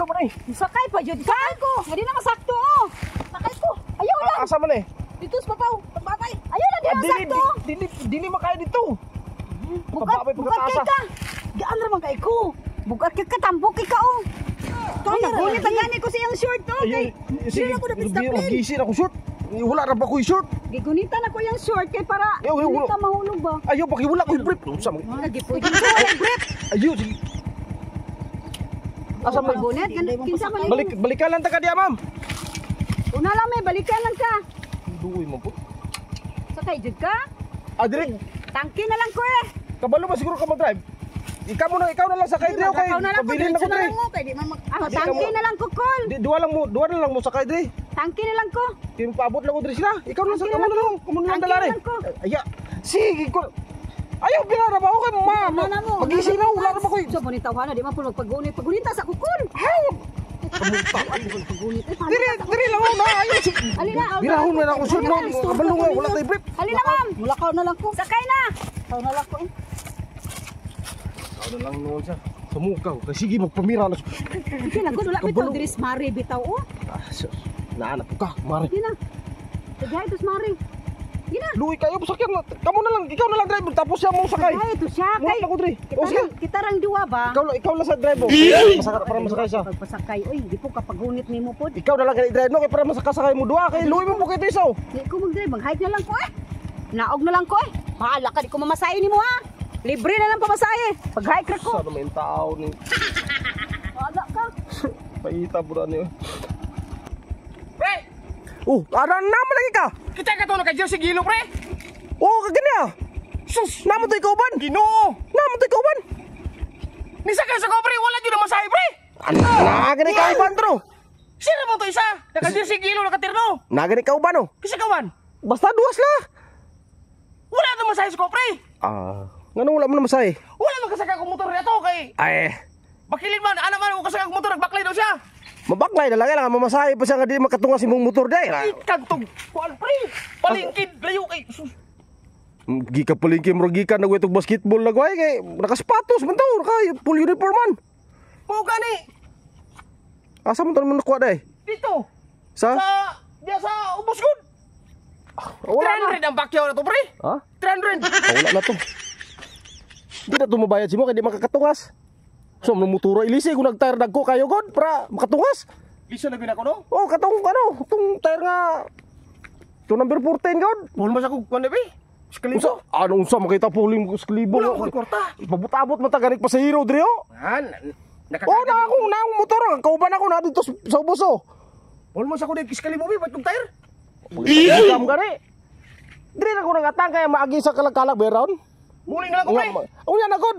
Asa man eh? Sakay pa jud ka. Ko. Hindi na masakto. Sakay ko. Ayaw lang. Asa man eh? Dito sa papaw. Pagbatay. Ayaw lang di na masakto. Dili makaya dito. Bukat kay ka. Gaan raman kay ko. Bukat kay ka tambok kay ka oh. Kaya gunit ang gani ko sa iyang short to. Sige ako dapat stop. Gisin ako short. Wala ra ba ko short? Gigunitan ako yung short kay para hindi ka mahulog ba. Ayaw pakiwala ko brief. Unsa man? Lagi po yung brief. Ayaw sige. Asa man gunit? Kinsa man? Balikan lang ta ka diya, ma'am. Una lang may balikan lang ka. Duoy mo po. Sakay jud ka? Adre, tangki na lang ko eh. kabalo ba siguro ka mag-drive? Ikaw na lang sakay dre okay. Pabilin ako dre. Tangki na lang ko call. Duwa na lang mo sakay dre. Tangki na lang ko. Kaya paabot lang ko dre sila. Ikaw na sakay mo na lang dalari. Aya. Sige ko. Ayaw binara ba ako kay ma'am. Magising na wala na ba ko. So bonita na di man puno pagunita sa kukul. Diri lang na. Alina. Birahon na ako sud mo. Kabalo nga wala tay brief. Alina ma'am. Mulakaw na lang ko. Sakay na. Mulakaw na lang ko. Ano lang noon siya. Samukaw. Sige magpamira na. Sige na, wala bitaw diri Mari bitaw oh. Naanap ka, Mari. Sige na. Sige ito Mari. Sige na. Luwi kayo, sakyan na. Kamu na lang, ikaw na lang driver tapos siya mo sakay. Ay, ito siya kay. Mulat ako dre. O sige. Kita rang duwa ba? Ikaw lang sa driver. Para masakay siya. Pagpasakay, oy, di po kapagunit nimo pod. Ikaw na lang kay driver no kay para masakasakay mo duha kay luwi mo po kay isaw. Di ko mag-drive, mag-hike na lang ko eh. Naog na lang ko eh. Bahala ka, di ko mamasahe nimo ha. Libre na lang pamasahe. Pag-hike ra ko. Sa naman tao ni. Wala ka. Paita pura niyo. Pre! Ada naman lagi ka. Kita ka tulog kay Jersey Gilo, pre. Kagani ah. Sus, naman to ikaw ban? Ginoo. Naman to ikaw ban? Nisa ka sa ko, pre, wala jud na masahe, pre. Nagani ka ban tro. Sino mo to isa? Naka Jersey Gilo nakatirno. Nagani ka ban oh. Kisa kawan. Basta duwas la. Wala na masahe sa ko, pre. Ngano wala mo na masay? Wala man kasaka kong motor nito kay. Ay, Bakilin man, ana man ko kasaka kong motor nagbaklay daw siya. mabaklay na lang lang mamasahe pa siya nga di makatunga si mong motor day. Kantog. Kuan, pre. Palingkid layo kay. Gika palingki mo gika nagwetog basketball nagway kay nakasapatos man to kay full uniform man. Mao gani. Asa mo man nakuha day? Dito. Sa Diya sa ubos gud. wala na. 300 ang bakyaw na to, pre. Ha? 300. Wala na to. Di na tumabayad si mo kay di makakatungas. So mumuturo ilisi kung nagtire dagko kayo god para makatungas. Liso na binako no? Katong tong tire nga to number 14 god. Pul mas ako kuan be. Skalibo. Unsa makita puling skalibo. Wala ko kwarta. Ipabot-abot man ta ganik pa sa hero diri oh. Nakakagad. Na akong motor kauban ako na dito sa ubos oh. Pul mas ako di skalibo be, ba't kong tire? Kam gani. Diri na ko nangatang kaya maagi sa kalagkalag bayron. Muling na lang ko, pre. Unya na god.